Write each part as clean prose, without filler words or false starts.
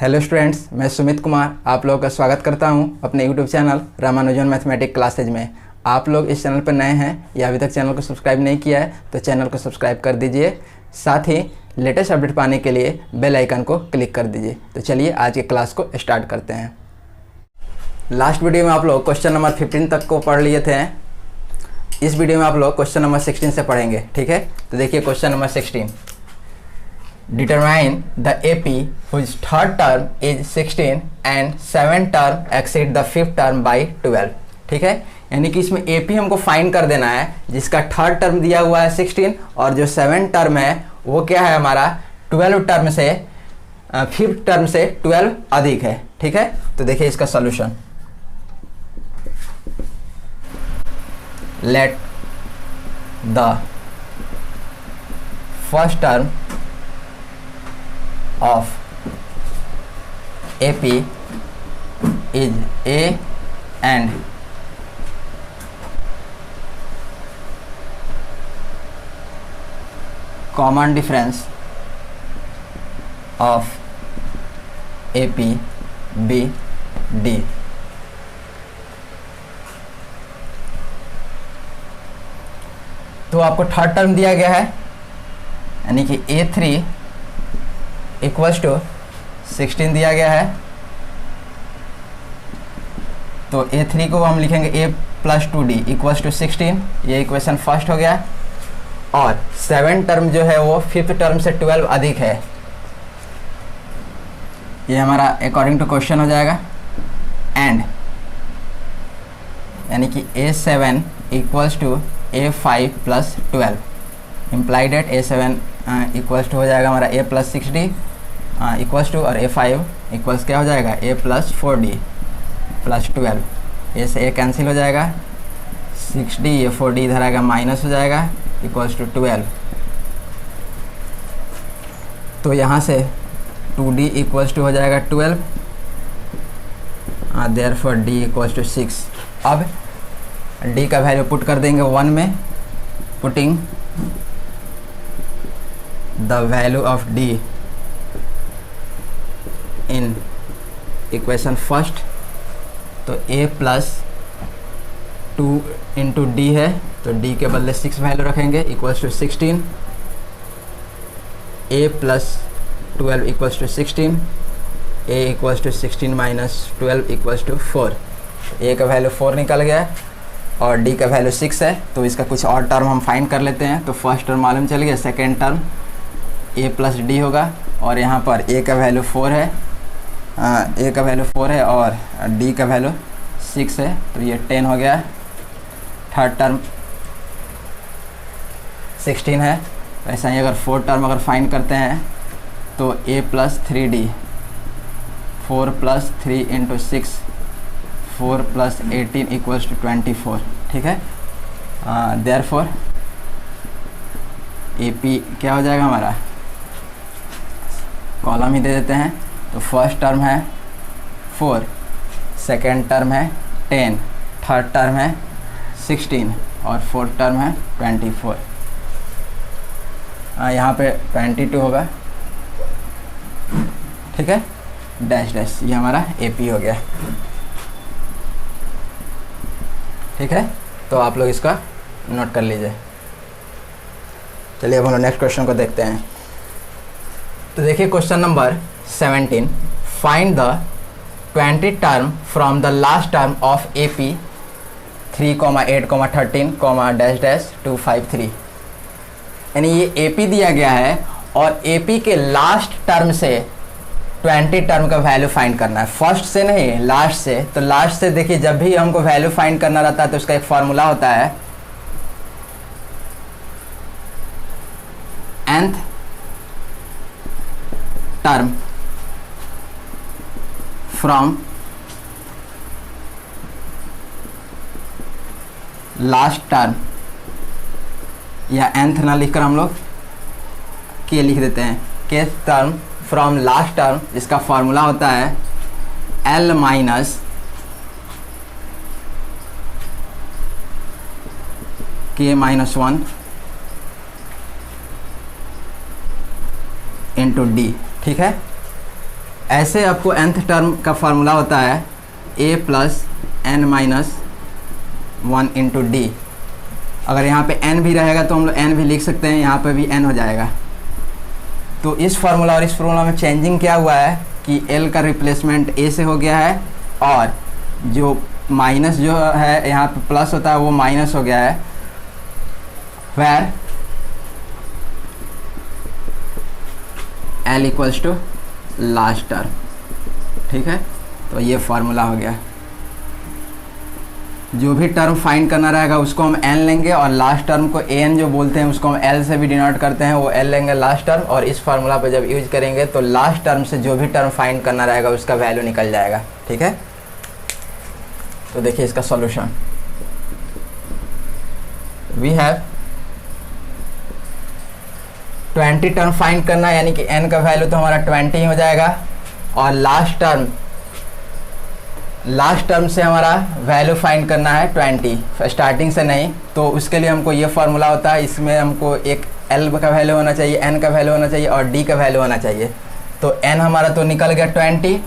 Hello students, मैं सुमित कुमार आप लोगों का स्वागत करता हूं अपने YouTube channel Ramanujan mathematics classes में। आप लोग इस चैनल पर नए हैं या अभी तक चैनल को सब्सक्राइब नहीं किया है तो चैनल को सब्सक्राइब कर दीजिए। साथ ही लेटेस्ट अपडेट पाने के लिए बेल आइकन को क्लिक कर दीजिए। तो चलिए आज के क्लास को स्टार्ट करते हैं। लास्ट वीडियो में आप लोग क्वेश्चन नंबर 15 तक को पढ़ लिए थे। इस वीडियो में आप लोग क्वेश्चन नंबर 16 से पढ़ेंगे, ठीक है। तो देखिए question number 16, determine the AP whose third term is 16 and 7th term exceed the 5th term by 12। ठीक है, यानी कि इसमें AP हमको फाइंड कर देना है जिसका थर्ड टर्म दिया हुआ है 16 और जो 7th टर्म है वो क्या है हमारा 12 टर्म से 5th टर्म से 12 अधिक है। ठीक है, तो देखिए इसका solution. Late the first term of AP is A and common difference of AP B D। तो आपको थर्ड टर्म दिया गया है यानी कि A3 इक्वल्स टू 16 दिया गया है। तो A3 को हम लिखेंगे A plus 2D equals to 16, ये इक्वेशन फर्स्ट हो गया। और 7 टर्म जो है वो 5th टर्म से 12 अधिक है, ये हमारा अकॉर्डिंग टू क्वेश्चन हो जाएगा। एंड यानी कि A7 equals to A5 plus 12 implied at A7 equals to हो जाएगा हमारा A plus 6D equals to, और A5 इक्वल्स क्या हो जाएगा A प्लस 4D प्लस 12। ए से A कैंसिल हो जाएगा, 6D ये 4D इधर आएगा माइनस हो जाएगा इक्वल्स टू 12। तो यहाँ से 2D इक्वल्स टू हो जाएगा 12, देयरफॉर D इक्वल्स टू 6। अब D का वैल्यू पुट कर देंगे 1 में, putting the value of D in equation first। तो A प्लस 2 इंटू D है तो D के बदले 6 वैल्यू रखेंगे equals to 16। A plus 12 equals to 16, A equals to 16 minus 12 equals to 4। A का वैल्यू 4 निकल गया और D का वैल्यू 6 है। तो इसका कुछ और टर्म हम फाइंड कर लेते हैं। तो फर्स्ट टर्म मालूम चल गया, second term A plus D होगा और यहाँ पर A का वैल्यू 4 है, A का वैल्यू 4 है और D का वैल्यू 6 है, तो ये 10 हो गया। थर्ड टर्म 16 है। ऐसा ही अगर फोर्थ टर्म अगर फाइंड करते हैं तो A plus 3D 4 plus 3 into 6 4 plus 18 equals to 24। ठीक है, देयरफॉर AP क्या हो जाएगा हमारा, कॉलम ही दे देते हैं। तो फर्स्ट टर्म है 4, सेकेंड टर्म है 10, थर्ड टर्म है 16 और फोर्थ टर्म है 24। यहाँ पे 22 होगा। ठीक है, डैश डैश, ये हमारा AP हो गया। ठीक है, तो आप लोग इसका नोट कर लीजिए। चलिए अब हम लोग नेक्स्ट क्वेश्चन को देखते हैं। तो देखिए question number 17, find the 20 term from the last term of AP 3, 8, 13, dash dash 253। यानी ये AP दिया गया है और AP के लास्ट टर्म से 20 टर्म का वैल्यू फाइंड करना है। फर्स्ट से नहीं, लास्ट से। तो लास्ट से देखिए जब भी हमको वैल्यू फाइंड करना रहता है तो उसका एक फार्मूला होता है, nth term from last term, या nth ना लिखकर हम लोग k लिख देते हैं, k term from last term, जिसका फॉर्मूला होता है L minus k minus 1 into D. ठीक है, ऐसे आपको nth टर्म का फार्मूला होता है a plus n minus 1 into D. अगर यहाँ पे n भी रहेगा तो हम लोग n भी लिख सकते हैं, यहाँ पे भी n हो जाएगा। तो इस फार्मूला और इस फार्मूला में चेंजिंग क्या हुआ है कि l का रिप्लेसमेंट a से हो गया है, और जो माइनस जो है यहाँ पे प्लस होता है वो माइनस हो गया है, where l equals to last term. ठीक है, तो ये फार्मूला हो गया। जो भी टर्म फाइंड करना रहेगा उसको हम n लेंगे, और लास्ट टर्म को an जो बोलते हैं उसको हम l से भी डिनोट करते हैं, वो l लेंगे लास्ट टर्म। और इस फार्मूला पे जब यूज करेंगे तो लास्ट टर्म से जो भी टर्म फाइंड करना रहेगा उसका वैल्यू निकल जाएगा। ठीक है, तो देखिए इसका solution. We have 20 term find करना, यानी कि n का वैल्यू तो हमारा 20 ही हो जाएगा, और लास्ट टर्म से हमारा वैल्यू फाइंड करना है 20, स्टार्टिंग से नहीं। तो उसके लिए हमको ये फार्मूला होता है, इसमें हमको एक l का वैल्यू होना चाहिए, n का वैल्यू होना चाहिए और d का वैल्यू होना चाहिए। तो n हमारा तो निकल गया 20,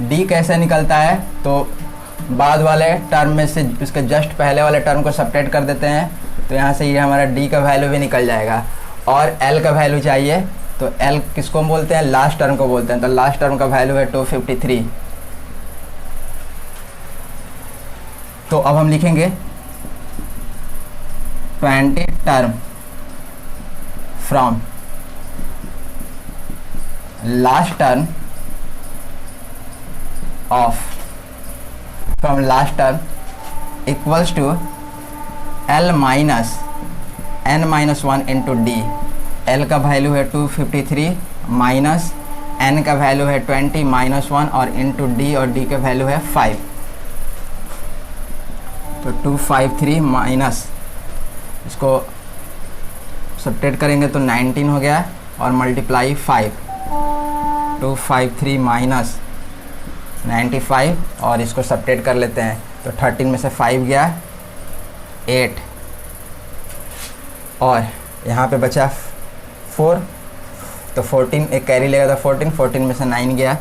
d कैसे निकलता है तो बाद वाले टर्म में से उसके जस्ट पहले वाले टर्म को सब्ट्रैक्ट कर देते हैं, तो यहाँ से ये हमारा d का वैल्यू भी निकल जाएगा। और l का वैल्यू चाहिए, तो l किसको बोलते हैं, लास्ट टर्म को बोलते हैं। तो लास्ट टर्म का वैल्यू है 253। तो अब हम लिखेंगे 20 term from last term equals to l minus n minus 1 into D. l का वैल्यू है 253 माइनस n का वैल्यू है 20 माइनस 1 और इंटू डी, और d का वैल्यू है 5। तो 253 माइनस, इसको सब्ट्रैक्ट करेंगे तो 19 हो गया, और मल्टीप्लाई 5। 253 माइनस 95, और इसको सब्ट्रैक्ट कर लेते हैं तो 13 में से 5 गया 8, और यहाँ पे बचा 4, तो 14 एक कैरी लेगा तो 14 में से 9 गया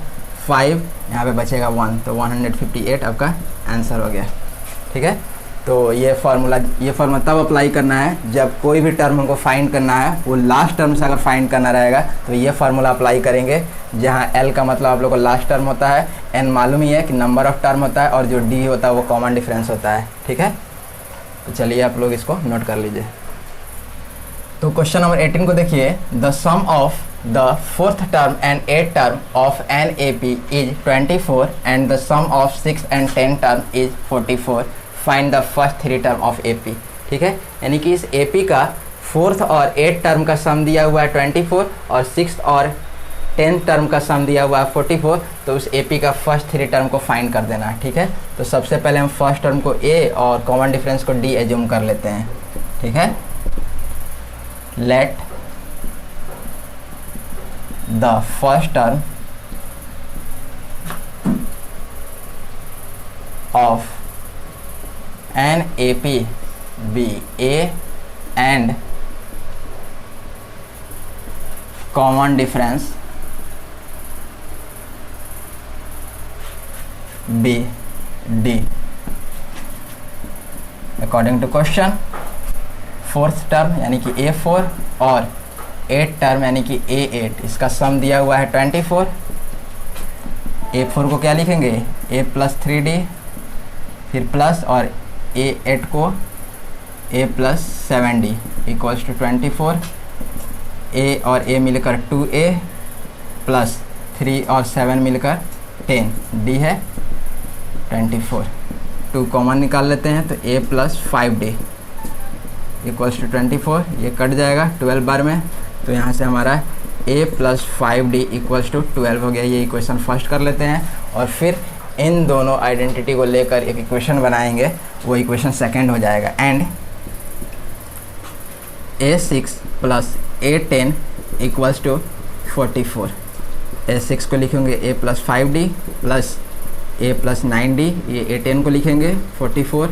5, यहाँ पे बचेगा 1, तो 158 आपका आंसर हो गया। ठीक है, तो ये फार्मूला तब अप्लाई करना है जब कोई भी टर्म हमको फाइंड करना है, वो लास्ट टर्म से अगर फाइंड करना रहेगा तो ये फार्मूला अप्लाई करेंगे, जहाँ l का मतलब आप लोग को लास्ट टर्म होता है, n मालूम ही है कि नंबर ऑफ टर्म होता है, और जो d होता है वो कॉमन डिफरेंस होता है। ठीक है, तो चलिए आप लोग इसको नोट कर लीजिए। तो क्वेश्चन नंबर 18 को देखिए, the sum of the fourth term and 8th term of an A P is 24 and the sum of 6th and 10th term is 44, find the first 3 term of A P. ठीक है, यानी कि इस A P का 4th और 8th term का सम दिया हुआ है 24, और 6th और 10th टर्म का सम दिया हुआ है 44, तो उस ए पी का फर्स्ट 3 टर्म को फाइंड कर देना है। ठीक है, तो सबसे पहले हम फर्स्ट टर्म को ए और कॉमन डिफरेंस को डी एज्यूम कर लेते हैं। ठीक है, let the first term of an A P be A and common difference be D. According to question, 4th term यानी कि A4 और 8th टर्म यानी कि A8, इसका सम दिया हुआ है 24। A4 को क्या लिखेंगे, A प्लस 3D, फिर प्लस, और A8 को A plus 7D equals to 24। A और A मिलकर 2A प्लस 3 और 7 मिलकर 10, D है 24। 2 कॉमन निकाल लेते हैं तो A plus 5D equals to 24, ये कट जाएगा 12 बार में, तो यहाँ से हमारा A plus 5D equals to 12 हो गया। ये इक्वेशन फर्स्ट कर लेते हैं, और फिर इन दोनों आइडेंटिटी को लेकर एक इक्वेशन बनाएंगे, वो इक्वेशन सेकंड हो जाएगा। And A6 plus A10 equals to 44। A6 को लिखेंगे A plus 5D plus A plus 9D, ये A10 को लिखेंगे 44,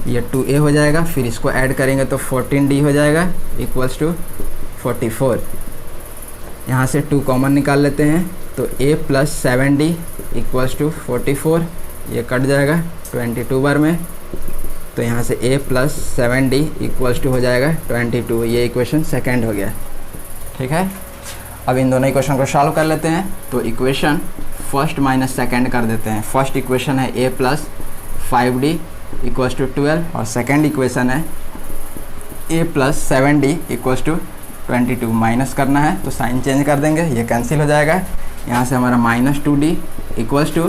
ये 2A हो जाएगा, फिर इसको ऐड करेंगे तो 14D हो जाएगा इक्वल्स टू 44। यहाँ से 2 कॉमन निकाल लेते हैं तो a plus 7d equals to 44, ये कट जाएगा 22 बार में, तो यहाँ से a plus 7d equals to हो जाएगा 22। ये इक्वेशन सेकेंड हो गया। ठीक है, अब इन दोनों इक्वेशन को सॉल्व कर लेते हैं। तो इक्वेशन फर्स्ट माइनस सेकेंड कर देते हैं। फर्स्ट इक्वेशन है a plus 5d equals to 12 और सेकेंड इक्वेशन है a plus 7d equals to 22। Minus करना है तो साइन चेंज कर देंगे, ये कैंसिल हो जाएगा। यहाँ से हमारा -2d इक्वल्स टू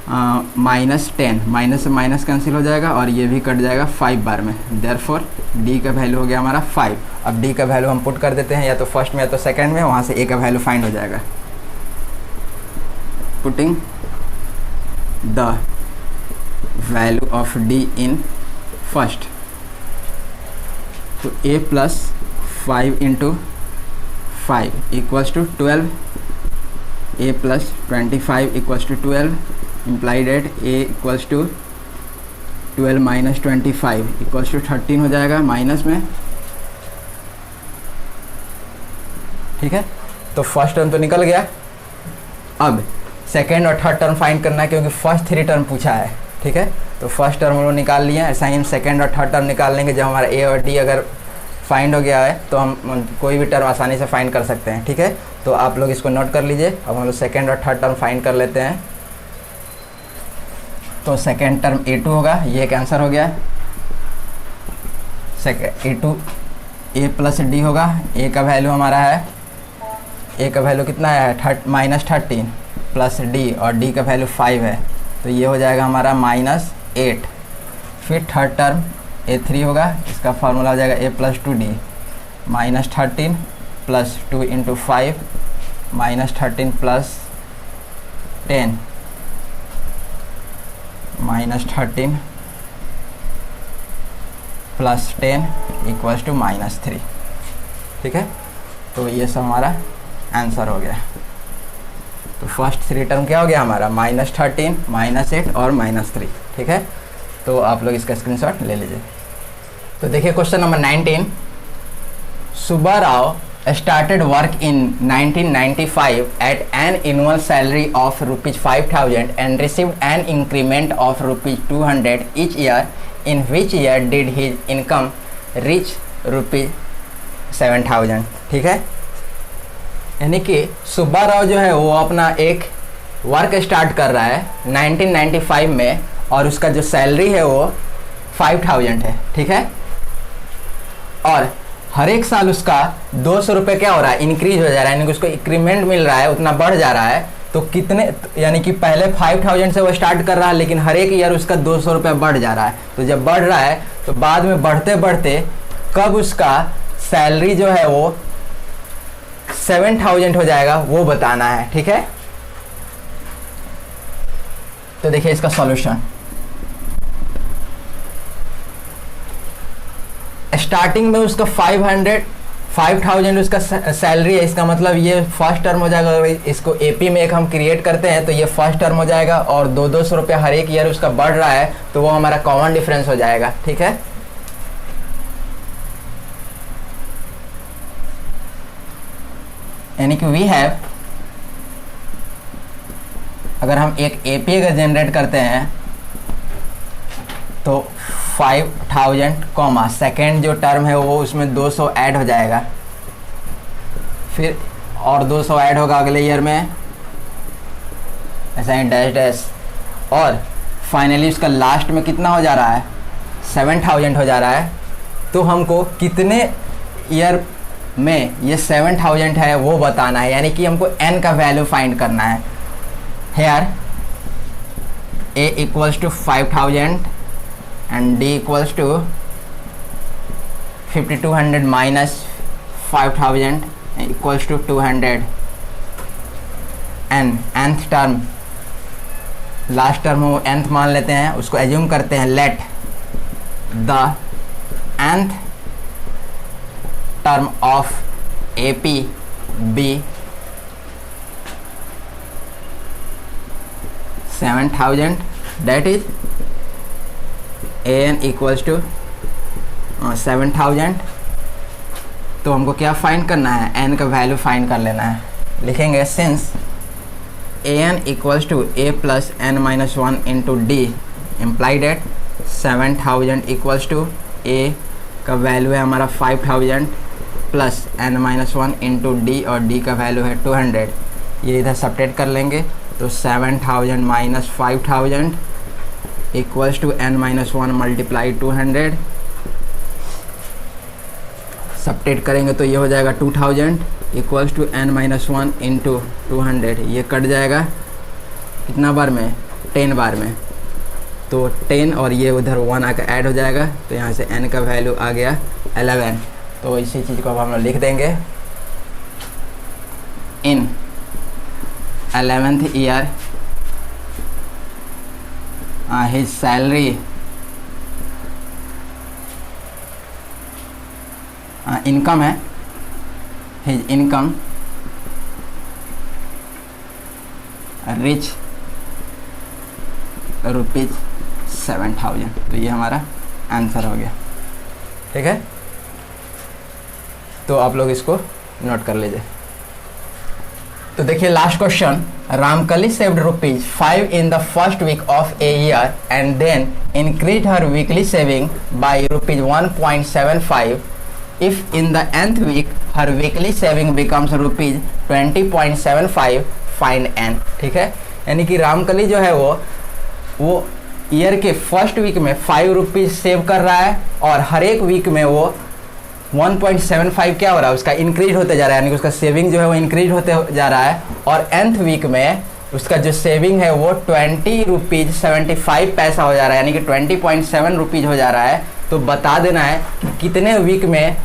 -10, माइनस से माइनस कैंसिल हो जाएगा और ये भी कट जाएगा 5 बार में। देयरफॉर d का वैल्यू हो गया हमारा 5। अब d का वैल्यू हम पुट कर देते हैं या तो फर्स्ट में या तो सेकंड में, वहाँ से a का वैल्यू फाइंड हो जाएगा। Putting the value of d in first, तो a plus 5 into 5 equals to 12, a plus 25 equals to 12, implied at a equals to 12 minus 25 equals to 13 हो जाएगा माइनस में। ठीक है, तो फर्स्ट टर्म तो निकल गया। अब सेकेंड और थर्ड टर्म फाइंड करना है क्योंकि फर्स्ट 3 टर्म पूछा है। ठीक है, तो फर्स्ट टर्म हम लोग निकाल लिए। ऐसा ही हम सेकेंड और थर्ड टर्म निकाल लेंगे। जब हमारा a और d अगर फाइंड हो गया है तो हम कोई भी टर्म आसानी से फाइंड कर सकते हैं। ठीक है, तो आप लोग इसको नोट कर लीजिए। अब हम लोग सेकेंड और थर्ड टर्म फाइंड कर लेते हैं। तो सेकेंड टर्म a2 होगा, ये एक आंसर हो गया। a2 a प्लस d होगा। a का वैल्यू हमारा है, a का वैल्यू कितना है -13 प्लस d और d का वैल्यू 5 है, तो ये हो जाएगा हमारा -8। फिर थर्ड टर्म a3 होगा, इसका फार्मूला हो जाएगा a plus 2d -13 plus 2 into 5 -13 plus 10 -13 plus 10 equals to -3। ठीक है, तो ये सब हमारा आंसर हो गया। तो फर्स्ट 3 टर्म क्या हो गया हमारा -13, -8 और -3। ठीक है, तो आप लोग इसका स्क्रीनशॉट ले लीजिए। तो देखिए question number 19, Subbarao started work in 1995 at an annual salary of ₹5,000 and received an increment of ₹200 each year. In which year did his income reach ₹7,000? ठीक है, यानी कि सुब्बाराव जो है वो अपना एक वर्क स्टार्ट कर रहा है 1995 में और उसका जो सैलरी है वो 5,000 है। ठीक है, और हर एक साल उसका 200 रुपये क्या हो रहा है, इंक्रीज हो जा रहा है, यानी कि उसको इंक्रीमेंट मिल रहा है, उतना बढ़ जा रहा है। तो कितने, यानी कि पहले 5,000 से वो स्टार्ट कर रहा है लेकिन हर एक ईयर उसका 200 रुपये बढ़ जा रहा है। तो जब बढ़ रहा है तो बाद में बढ़ते बढ़ते कब उसका सैलरी जो है वो 7,000 हो जाएगा वो बताना है। ठीक है, तो देखिए इसका सॉल्यूशन। स्टार्टिंग में उसका 5,000 उसका सैलरी है, इसका मतलब ये फर्स्ट टर्म हो जाएगा। इसको एपी में एक हम क्रिएट करते हैं तो ये फर्स्ट टर्म हो जाएगा और 200 रुपये हर एक ईयर उसका बढ़ रहा है, तो वो हमारा कॉमन डिफरेंस हो जाएगा। ठीक है, यानी कि वी हैव, अगर हम एक एपी अगर जनरेट करते हैं तो 5,000 कॉमा सेकेंड जो टर्म है वो उसमें 200 ऐड हो जाएगा, फिर और 200 ऐड होगा अगले ईयर में, ऐसा ही डैश डैश, और फाइनली उसका लास्ट में कितना हो जा रहा है 7,000 हो जा रहा है। तो हमको कितने ईयर में ये 7,000 है वो बताना है, यानी कि हमको n का वैल्यू फाइंड करना है। Here a equals to 5,000 and d equals to 5,200 minus 5,000 equals to 200, and nth term, last term हो nth मान लेते हैं, उसको एज्यूम करते हैं, let the nth term of AP be 7,000, that is an equals to 7,000। तो हमको क्या फाइंड करना है, n का वैल्यू फाइंड कर लेना है। लिखेंगे since an equals to a plus n minus 1 into D imply that 7000 equals to a का वैल्यू है हमारा 5000 plus n minus 1 into D और d का वैल्यू है 200। ये इधर सब्ट्रैक्ट कर लेंगे तो 7000 minus 5000 equals to n minus 1 multiply 200। Subtract करेंगे तो ये हो जाएगा 2000 equals to n minus 1 into 200। ये कट जाएगा कितना बार में, 10 बार में, तो 10 और ये उधर 1 आकर ऐड हो जाएगा, तो यहाँ से n का वैल्यू आ गया 11। तो इसी चीज़ को अब हम लोग लिख देंगे इन 11th year his salary income है, हिज इनकम रिच ₹7,000। तो ये हमारा आंसर हो गया। ठीक है, तो आप लोग इसको नोट कर लीजिए। तो देखिए last question, Ramkali saved ₹5 in the first week of a year and then increase her weekly saving by ₹1.75 if in the nth week her weekly saving becomes ₹20.75 find n। ठीक है, यानी कि रामकली जो है वो ईयर के फर्स्ट वीक में ₹5 save कर रहा है और हर एक वीक में वो 1.75 क्या हो रहा है, उसका इंक्रीज होते जा रहा है, यानी कि उसका सेविंग जो है वो इंक्रीज होते जा रहा है और nth वीक में उसका जो सेविंग है वो ₹20.75 हो जा रहा है, यानी कि ₹20.7 हो जा रहा है। तो बता देना है कि कितने वीक में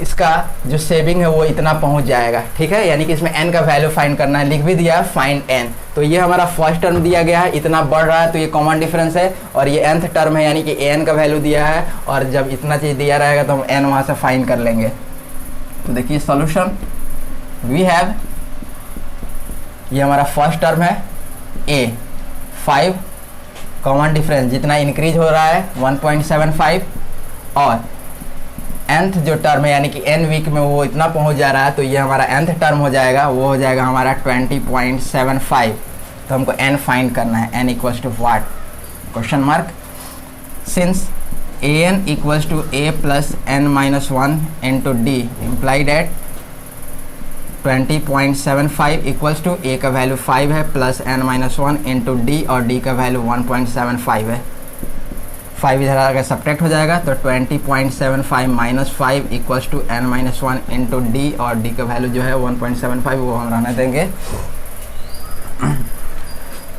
इसका जो सेविंग है वो इतना पहुंच जाएगा। ठीक है, यानी कि इसमें n का वैल्यू फाइंड करना है, लिख भी दिया फाइंड n। तो ये हमारा फर्स्ट टर्म दिया गया है, इतना बढ़ रहा है तो ये कॉमन डिफरेंस है, और ये nth टर्म है यानी कि n का वैल्यू दिया है, और जब इतना चीज़ दिया रहेगा तो हम n वहाँ से फाइंड कर लेंगे। तो देखिए सॉल्यूशन वी हैव, ये हमारा फर्स्ट टर्म है a 5, कॉमन डिफरेंस जितना इंक्रीज हो रहा है 1.75, और nth जो टर्म है यानी कि n वीक में वो इतना पहुंच जा रहा है, तो ये हमारा nth टर्म हो जाएगा, वो हो जाएगा हमारा 20.75। तो हमको n फाइंड करना है, n equals to what, question mark, since an equals to a plus n minus 1 into D implied at 20.75 equals to a का वैल्यू 5 है plus n minus 1 into D और d का वैल्यू 1.75 है। 5 इधर आकर subtract हो जाएगा तो 20.75 minus 5 equals to n minus 1 into D और d का वैल्यू जो है 1.75 वो हम रहने देंगे।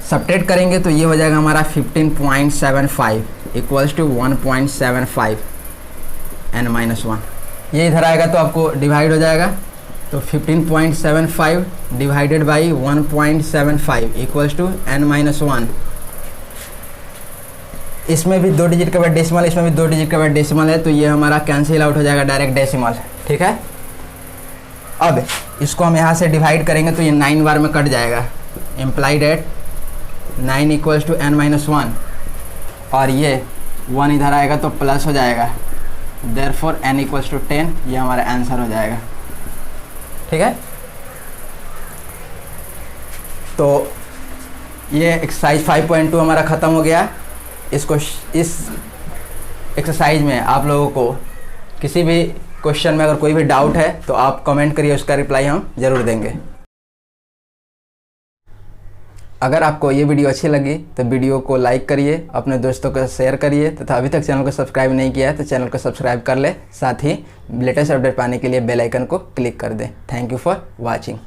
सब्ट्रैक्ट करेंगे तो ये हो जाएगा हमारा 15.75 इक्वल्स टू 1.75 n माइनस 1। ये इधर आएगा तो आपको डिवाइड हो जाएगा, तो 15.75 divided by 1.75 equals to n minus 1। इसमें भी 2 डिजिट का बाद डेसिमल, इसमें भी 2 डिजिट का बाद डेसिमल है, तो ये हमारा कैंसिल आउट हो जाएगा डायरेक्ट डेसिमल। ठीक है, अब इसको हम यहाँ से डिवाइड करेंगे तो ये 9 बार में कट जाएगा, implied at 9 equals to n minus 1, और ये 1 इधर आएगा तो प्लस हो जाएगा, देयरफॉर n इक्वल्स टू 10, ये हमारा आंसर हो जाएगा। ठीक है, तो ये एक्सरसाइज 5.2 हमारा ख़त्म हो गया। इसको इस एक्सरसाइज में आप लोगों को किसी भी क्वेश्चन में अगर कोई भी डाउट है तो आप कमेंट करिए, उसका रिप्लाई हम ज़रूर देंगे। अगर आपको ये वीडियो अच्छी लगी तो वीडियो को लाइक करिए, अपने दोस्तों को शेयर करिए, तथा अभी तक चैनल को सब्सक्राइब नहीं किया है तो चैनल को सब्सक्राइब कर ले, साथ ही लेटेस्ट अपडेट पाने के लिए बेल आइकन को क्लिक कर दें। Thank you for watching.